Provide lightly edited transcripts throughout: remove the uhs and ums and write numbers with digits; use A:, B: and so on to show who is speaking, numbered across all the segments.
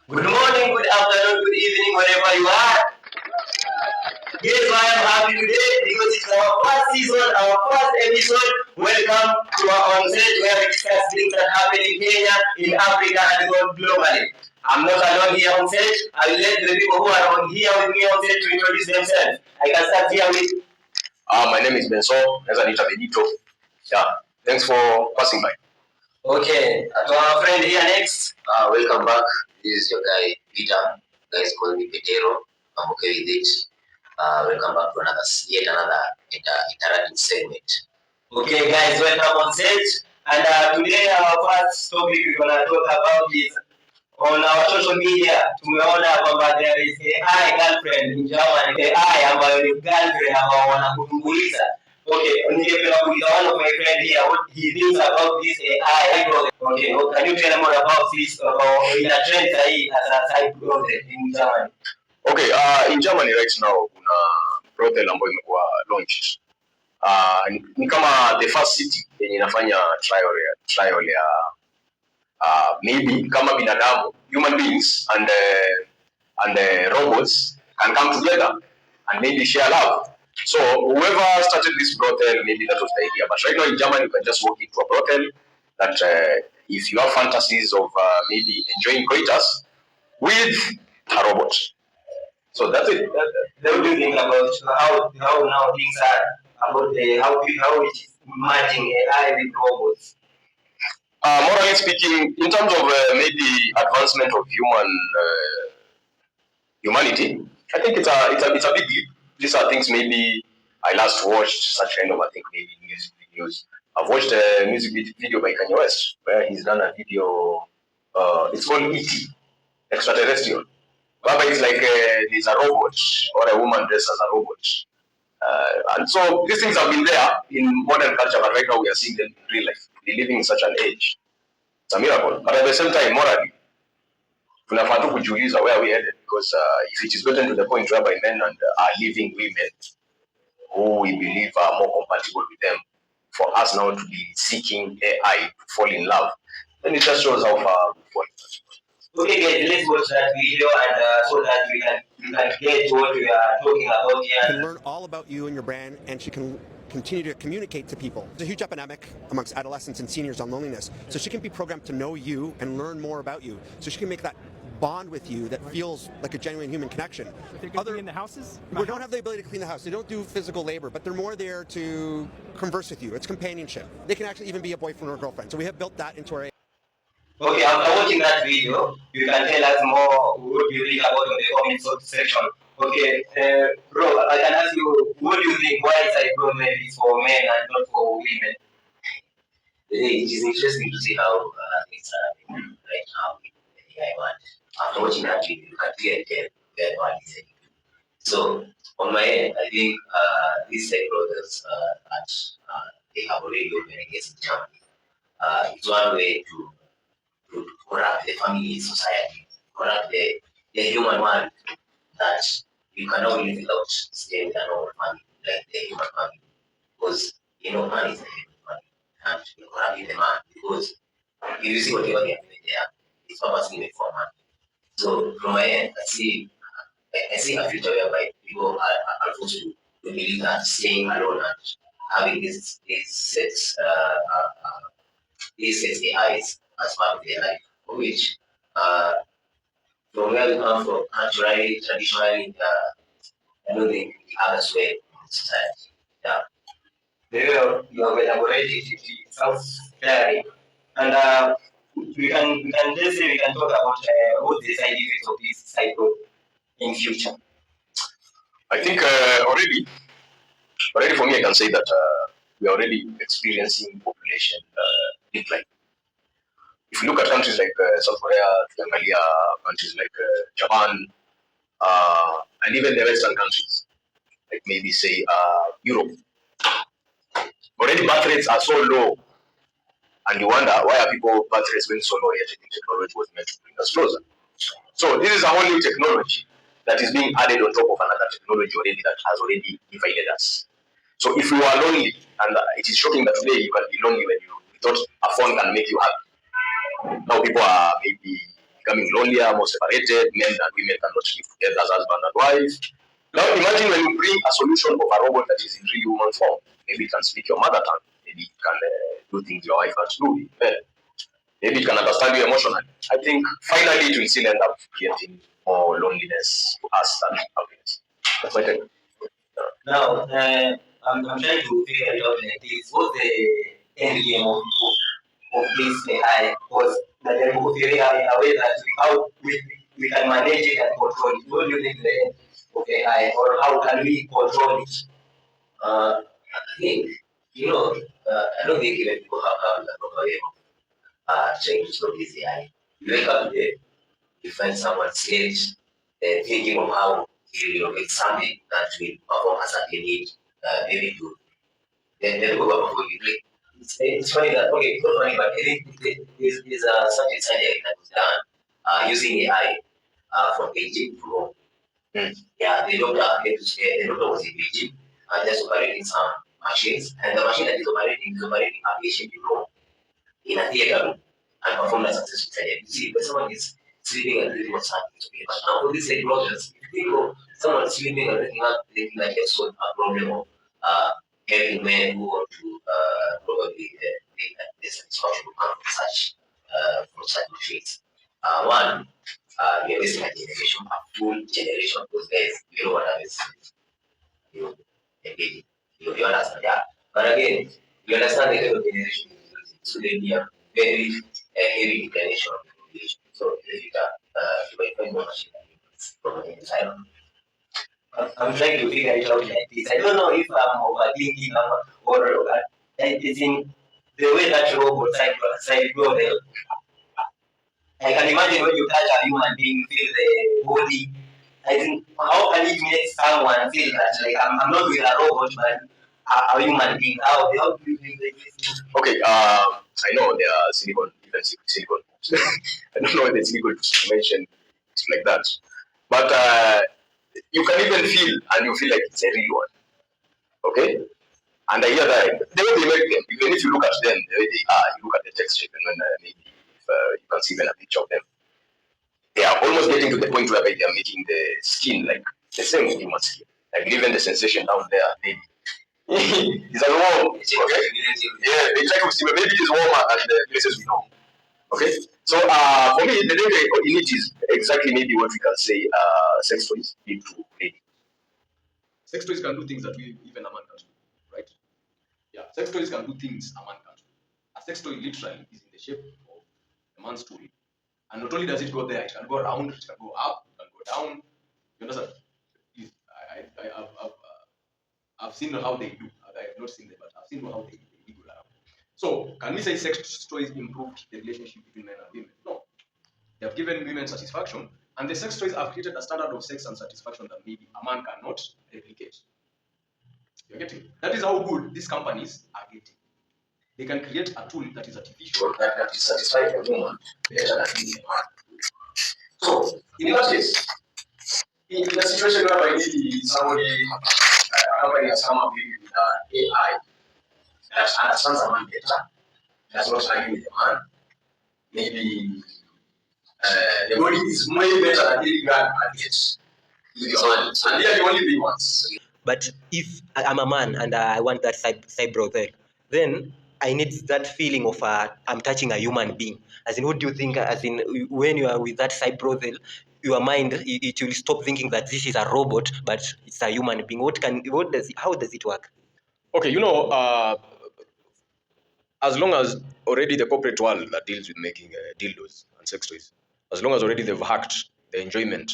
A: Good morning, good afternoon, good evening, wherever you are. Here's why I'm happy today because it's our first season, our first episode. Welcome to our on set where we discuss things that happen in Kenya, in Africa, and globally. I'm not alone here on set. I will let the people who are on here with me on set to introduce themselves. I can start here with.
B: My name is Benson, as Anita Benito. Yeah, thanks for passing by.
A: Okay, to our friend here next.
C: Welcome back. This is your guy Peter. Guys call me Petero. I'm okay with it. Welcome back to yet another interactive segment.
A: Okay, guys, welcome on set. And today our first topic we're gonna talk about is on our social media. Tumeona kwamba there is AI girlfriend in Germany. AI ambayo ni girlfriend ambao wanakutumbuiza. Okay, ningependa kuuliza one of my friend here what he thinks about this AI project. Okay, can you tell more about this about in a trend as a side project in Germany?
B: Okay, in Germany right now kuna brothel ambayo imekuwa launched. Ni kama the first city yenye inafanya trial ya maybe kama binadamu, human beings and robots can come together and maybe share love. So whoever started this brothel, maybe that was the idea. But right now in Germany, you can just walk into a brothel that if you have fantasies of maybe enjoying coitus with a robot. So that's it.
A: What do you think about how now things are about how it is merging AI with robots?
B: Morally speaking, in terms of maybe advancement of humanity, I think it's a big leap. These are things maybe I last watched such kind of maybe music videos. I've watched a music video by Kanye West where he's done a video. It's called E.T. Extraterrestrial. Whereby it's like there's a robot or a woman dressed as a robot. And so these things have been there in modern culture, but right now we are seeing them in real life. We're living in such an age. It's a miracle. But at the same time, morally, tunafaa tu kujiuliza where we headed, because if it is gotten to the point whereby men and are living women who we believe are more compatible with them, for us now to be seeking AI to fall in love, then it just shows how far we've fallen.
A: Okay, guys, let's watch that video and so that we can get what we are talking about here.
D: She can learn all about you and your brand, and she can continue to communicate to people. There's a huge epidemic amongst adolescents and seniors on loneliness. So she can be programmed to know you and learn more about you. So she can make that bond with you that feels like a genuine human connection.
E: They're going to clean the houses?
D: We don't have the ability to clean the house. They don't do physical labor, but they're more there to converse with you. It's companionship. They can actually even be a boyfriend or a girlfriend. So we have built that into our.
A: Okay, after watching that video, you can tell us more what you think about in the comment section. Okay, bro, I can ask you, what do you think? Why is improvement is for men and not for women?
C: It is interesting to see how things are happening right now with the AI one. After watching that video, you can clearly tell where one is heading. So, on my end, I think these tech brothers they have already opened against Germany. It's one way to corrupt the family society, corrupt the human one that you cannot live without staying with a normal family, like the human family. Because man is the human family. And you're corrupting the man because if you see whatever they're doing there, it's purposely made for man. So from my end, I see a future whereby people are forced to believe that staying alone and having these sets AIs as part of their life, which from where we come from, culturally, traditionally, I don't think the others way in society. Yeah.
A: There you have elaborated it, it sounds clear. And we can just say we can talk about what the side effects of this cycle in future.
B: I think already for me, I can say that we are already experiencing population decline. If you look at countries like South Korea, tukiangalia countries like Japan, and even the Western countries, like maybe say Europe, already birth rates are so low, and you wonder why are people birth rates going so low yet technology was meant to bring us closer. So this is a whole new technology that is being added on top of another technology already that has already divided us. So if you are lonely, and it is shocking that today you can be lonely when you thought a phone can make you happy. Now people are maybe becoming lonelier, more separated. Men and women cannot live together as husband and wife. Now imagine when you bring a solution of a robot that is in real human form. Maybe it can speak your mother tongue. Maybe it can do things your wife can't do. Well, maybe it can understand you emotionally. I think finally it will still end up creating more loneliness to us than happiness. That's my take.
C: Now, I'm trying to figure it out like this. What's the end game of this AI? Because najaribu kufikiria a way that how we can manage it and control it. What do you think the end of AI, or how can we control it? I think, I don't think even people have the proper way of trying to solve this AI. You wake up today, you find someone scared, thinking of how he relocates something that will perform a certain need, maybe to then go back before you play. It's funny that, okay, it's not funny, but I think there's a certain surgery that was done using AI from Beijing to Rome. Yeah, the doctor was in Beijing just operating some machines, and the machine that is operating a patient in Rome in a theater room and performed a successful surgery. You see, when someone is sleeping and breathing what's happening to me. But now for these technologies, if you think of someone sleeping and waking up thinking that they solved a problem of having men who want to probably make that the satisfaction will come from such machines. One, you're wasting a generation, a full generation, because guys, you know what happens. You, you understand, yeah. But again, you understand the kind of generation is using. So they be a very heavy declination of the population. So if you might find more machine from the inside. I'm trying to figure it out like this. I don't know if I'm overthinking or it's in the way that robot side model. I can imagine when you touch a human being, you feel the body. I think how can it make someone feel that like I'm not with a robot but a human being? How do you think this?
B: Okay, I know there are silicon, even silicon. I don't know whether it's legal to mention it's like that, but you can even feel, and you feel like it's a real one. Okay, and I hear that the way they make them, even if you look at them the way they are, you look at the texture, and when maybe if you can see even a picture of them, they are almost getting to the point where they are making the skin like the same human skin, like even the sensation down there, maybe. It's a warm, okay? Yeah, they try to see maybe it is warmer than the places we know. Okay? So for me, the thing in it is exactly maybe what we can say sex toys lead to lady. Sex toys can do things that even a man can't do, right? Yeah, sex toys can do things a man can't do. A sex toy literally is in the shape of a man's tool. And not only does it go there, it can go around, it can go up, it can go down. You understand? I've seen how they do. I have not seen them, but I've seen how they do around. So, can we say sex toys improved the relationship between men and women? No. They have given women satisfaction, and the sex toys have created a standard of sex and satisfaction that maybe a man cannot replicate. You're getting? That is how good these companies are getting. They can create a tool that is artificial, that is satisfying a woman better than a man. So, in that case, in a situation where maybe somebody, a company has come up with AI that understands a man better, does not argue with the man, maybe the body is way better than any grand can get with your man, and they are the only big ones.
E: But if I'm a man and I want that cyber, then I need that feeling of I'm touching a human being. As in, what do you think? As in, when you are with that cyber, your mind it will stop thinking that this is a robot, but it's a human being. How does it work?
B: Okay, as long as already the corporate world that deals with making dildos and sex toys, as long as already they've hacked the enjoyment.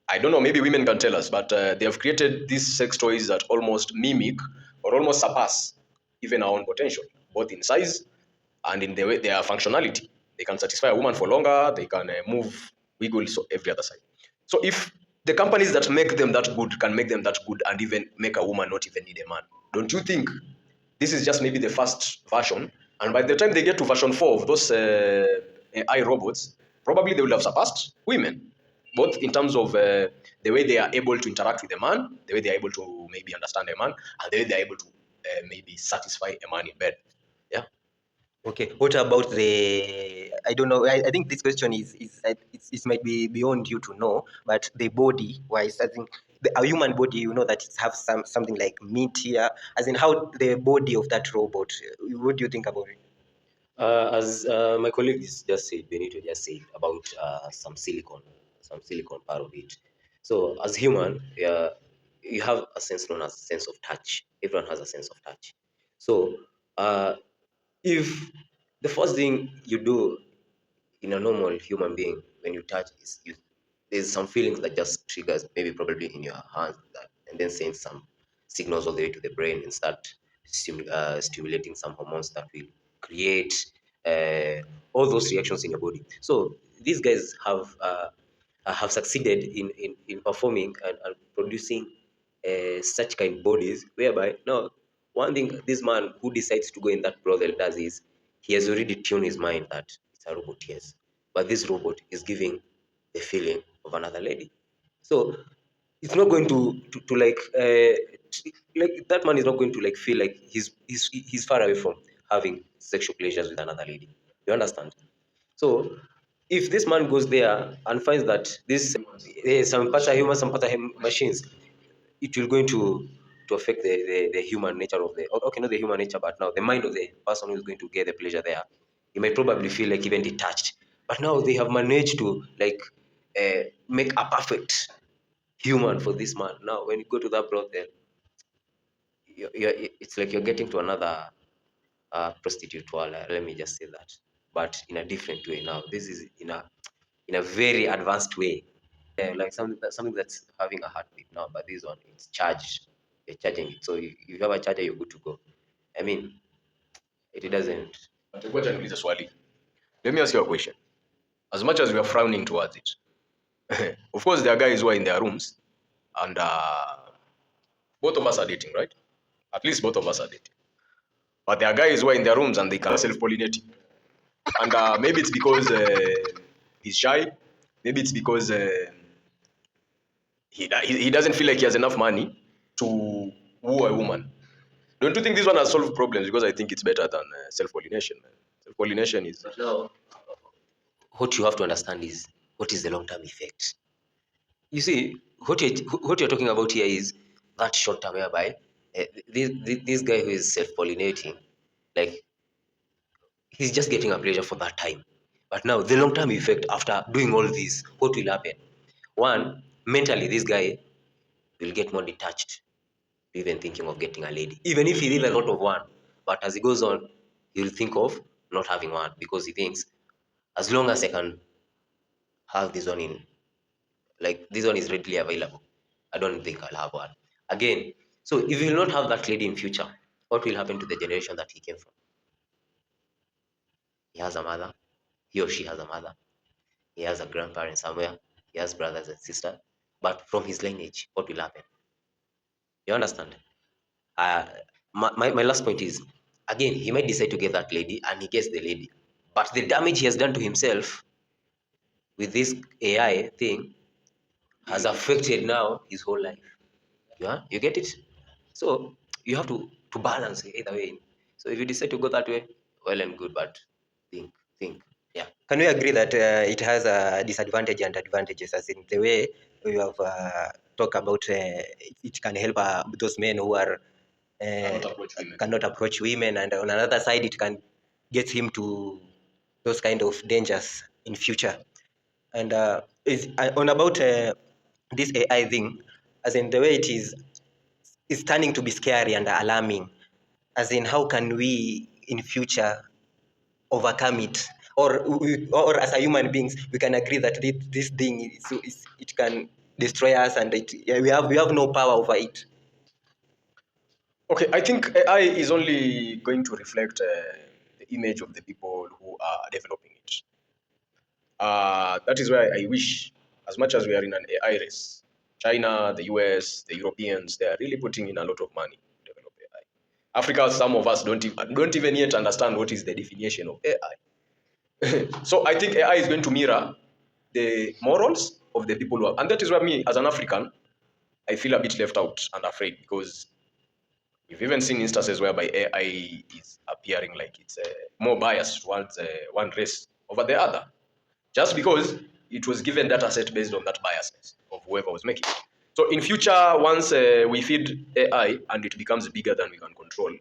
B: I don't know, maybe women can tell us, but they have created these sex toys that almost mimic or almost surpass even our own potential, both in size and in the way their functionality. They can satisfy a woman for longer, they can move, wiggle, so every other side. So if the companies that make them that good can make them that good and even make a woman not even need a man, don't you think this is just maybe the first version? And by the time they get to version 4 of those AI robots, probably they will have surpassed women, both in terms of the way they are able to interact with a man, the way they are able to maybe understand a man, and the way they are able to maybe satisfy a man in bed. Yeah.
E: Okay. What about the I don't know. I think this question it might be beyond you to know, but the body wise, I think a human body, you know, that it have something like meat here, as in how the body of that robot. What do you think about it?
C: As my colleagues just said, Benito just said about some silicon part of it. So as human, you have a sense known as sense of touch. Everyone has a sense of touch. So uh, if the first thing you do in a normal human being when you touch is there's some feelings that just triggers maybe probably in your hands that and then sends some signals all the way to the brain and start stimulating some hormones that will create uh, all those reactions in your body. So these guys have succeeded in performing and producing such kind bodies whereby now one thing this man who decides to go in that brothel does is he has already tuned his mind that it's a robot, yes, but this robot is giving the feeling of another lady. So it's not going to like that man is not going to like feel like he's far away from having sexual pleasures with another lady. You understand? So if this man goes there and finds that this some parts are human, some parts are machines, it will going to affect the human nature of the okay, not the human nature, but now the mind of the person who is going to get the pleasure there. He might probably feel like even detached. But now they have managed to like make a perfect human for this man. Now when you go to that brothel, it's like you're getting to another prostitute world. Let me just say that, but in a different way. Now this is in a very advanced way. Like something that's having a heartbeat now, but this one it's charged. You're charging it. So if you have a charger, you're good to go. I mean, it doesn't.
B: Ngoja niulize swali. Let me ask you a question. As much as we are frowning towards it, of course there are guys who are in their rooms and both of us are dating, right? At least both of us are dating. But there are guys who are in their rooms and they can self-pollinate. And maybe it's because he's shy. Maybe it's because he doesn't feel like he has enough money to woo a woman. Don't you think this one has solved problems? Because I think it's better than self-pollination, man. Self-pollination is...
C: But now, what you have to understand is what is the long-term effect. You see, what you're talking about here is that short term whereby this guy who is self-pollinating, like he's just getting a pleasure for that time. But now the long-term effect after doing all this, what will happen? One, mentally, this guy will get more detached to even thinking of getting a lady. Even if he did a lot of one, but as he goes on, he'll think of not having one because he thinks as long as I can have this one in, like this one is readily available, I don't think I'll have one. Again, so if you will not have that lady in future, what will happen to the generation that he came from? He has a mother, he or she has a mother, he has a grandparent somewhere, he has brothers and sisters, but from his lineage, what will happen? You understand? Uh, my last point is, again, he might decide to get that lady and he gets the lady, but the damage he has done to himself with this AI thing has affected now his whole life. Yeah, you get it? So you have to balance either way. So if you decide to go that way, well and good, but think. Yeah.
E: Can we agree that it has a disadvantage and advantages, as in the way you have talked about it can help those men who are cannot approach women, and on another side it can get him to those kind of dangers in future. And is on about this AI thing, as in the way it is turning to be scary and alarming, as in how can we in future overcome it, or as a human beings we can agree that this thing it can destroy us, and we have no power over it.
B: Okay, I think AI is only going to reflect the image of the people who are developing it. That is why I wish, as much as we are in an AI race, China, the US, the Europeans, they are really putting in a lot of money to develop AI. Africa, some of us don't even yet understand what is the definition of AI. So I think AI is going to mirror the morals of the people who are, and that is why me, as an African, I feel a bit left out and afraid, because we've even seen instances whereby AI is appearing like it's more biased towards one race over the other, just because it was given data set based on that biasness of whoever was making it. So in future, once we feed AI and it becomes bigger than we can control,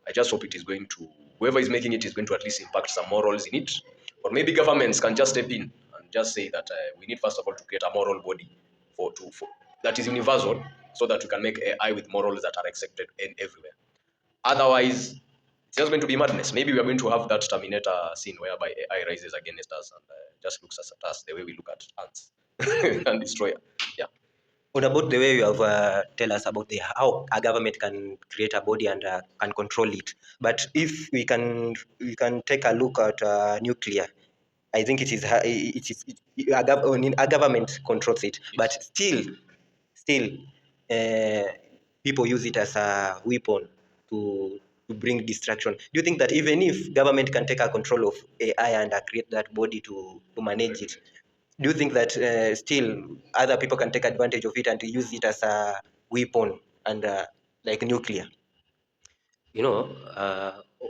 B: I just hope it is going to, whoever is making it is going to at least impact some morals in it. Or maybe governments can just step in and just say that we need first of all to create a moral body for that is universal, so that we can make AI with morals that are accepted in everywhere. Otherwise, it's just going to be madness. Maybe we are going to have that Terminator scene whereby AI rises against us and just looks at us the way we look at ants and destroy. Yeah.
E: What about the way you have tell us about how a government can create a body and can control it? But if we can take a look at nuclear, I think it is a government controls it, but still people use it as a weapon to bring distraction. Do you think that even if government can take a control of AI and create that body to manage it, do you think that still other people can take advantage of it and to use it as a weapon and like nuclear?
C: You know,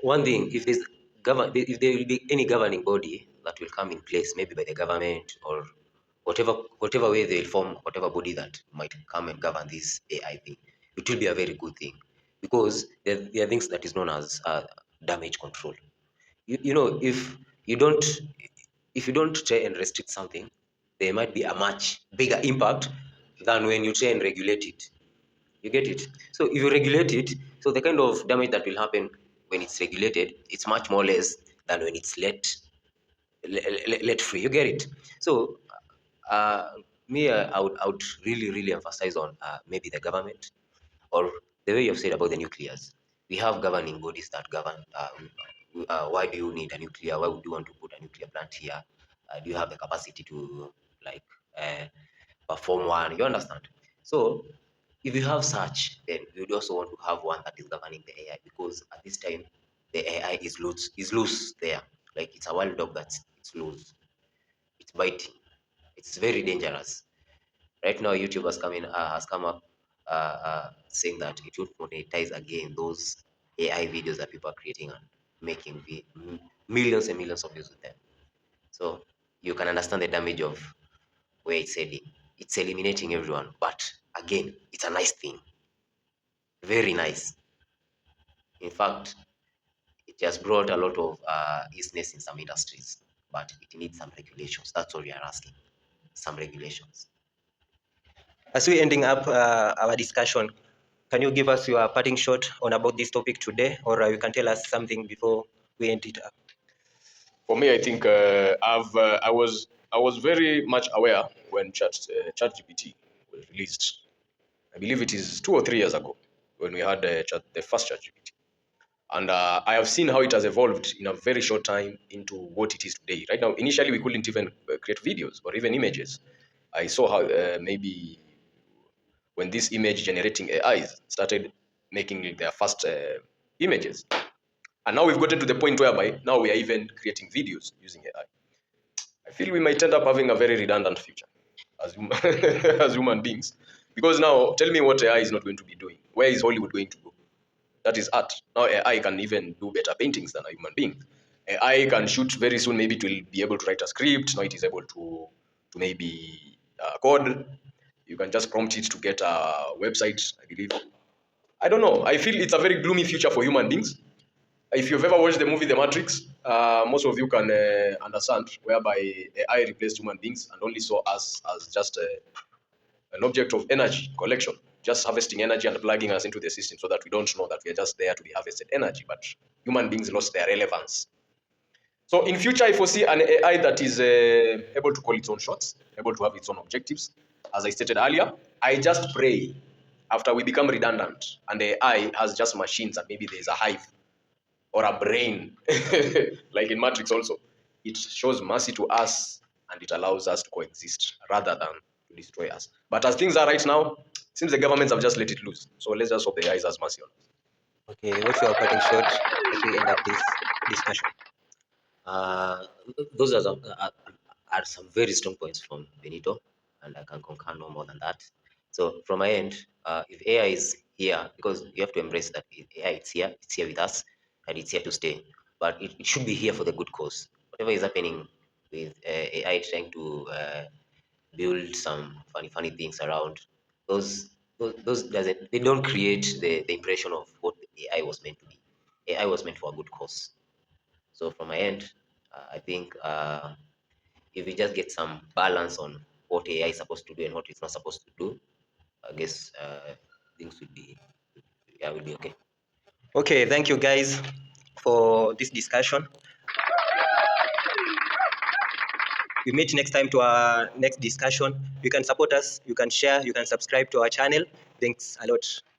C: one thing, if there will be any governing body that will come in place, maybe by the government or whatever way they will form, whatever body that might come and govern this AI thing, it will be a very good thing, because there are things that is known as damage control. You know, if you don't try and restrict something, there might be a much bigger impact than when you try and regulate it. You get it? So if you regulate it, so the kind of damage that will happen when it's regulated, it's much more less than when it's let free. You get it? So uh, I would really emphasize on maybe the government, or the way you've said about the nuclears. We have governing bodies that govern. Why do you need a nuclear? Why would you want to put a nuclear plant here? Do you have the capacity to like uh, perform one? You understand? So if you have such, then you would also want to have one that is governing the AI, because at this time the AI is loose there. Like it's a wild dog that's it's loose. It's biting. It's very dangerous. Right now, YouTube has come up saying that it would monetize again those AI videos that people are creating and making millions and millions of views with them. So you can understand the damage of where it's heading. It's eliminating everyone, but again, it's a nice thing, very nice. In fact, it has brought a lot of easiness in some industries, but it needs some regulations. That's all we are asking, some regulations.
E: As we ending up our discussion, can you give us your parting shot on about this topic today, or you can tell us something before we end it up?
B: For me, I think I was very much aware when ChatGPT was released. I believe it is 2 or 3 years ago when we had the first ChatGPT, and I have seen how it has evolved in a very short time into what it is today. Right now, initially we couldn't even create videos or even images. I saw how maybe when these image generating AIs started making their first images, and now we've gotten to the point whereby now we are even creating videos using AI. I feel we might end up having a very redundant future as, as human beings. Because now, tell me what AI is not going to be doing. Where is Hollywood going to go? That is art. Now AI can even do better paintings than a human being. AI can shoot very soon. Maybe it will be able to write a script. Now it is able to maybe code. You can just prompt it to get a website, I believe. I don't know. I feel it's a very gloomy future for human beings. If you've ever watched the movie The Matrix, most of you can understand whereby AI replaced human beings and only saw us as just an object of energy collection, just harvesting energy and plugging us into the system so that we don't know that we are just there to be harvested energy. But human beings lost their relevance. So in future, I foresee an AI that is able to call its own shots, able to have its own objectives. As I stated earlier, I just pray after we become redundant and the AI has just machines and maybe there's a hive or a brain, like in Matrix also, it shows mercy to us and it allows us to coexist rather than to destroy us. But as things are right now, since the governments have just let it loose, so let's just hope the AI has mercy on us.
E: Okay, what's your parting shot as we end up this discussion?
C: Uh, those are some very strong points from Benito, and I can concur no more than that. So from my end, if AI is here, because you have to embrace that AI it's here with us, and it's here to stay. But it should be here for the good cause. Whatever is happening
E: with AI trying to build some funny things around. Those doesn't, they don't create the impression of what AI was meant to be. AI was meant for a good cause. So from my end, I think if we just get some balance on what AI is supposed to do and what it's not supposed to do, I guess things would be, yeah, will be okay. Okay, thank you guys for this discussion. We meet next time to our next discussion. You can support us, you can share, you can subscribe to our channel. Thanks a lot.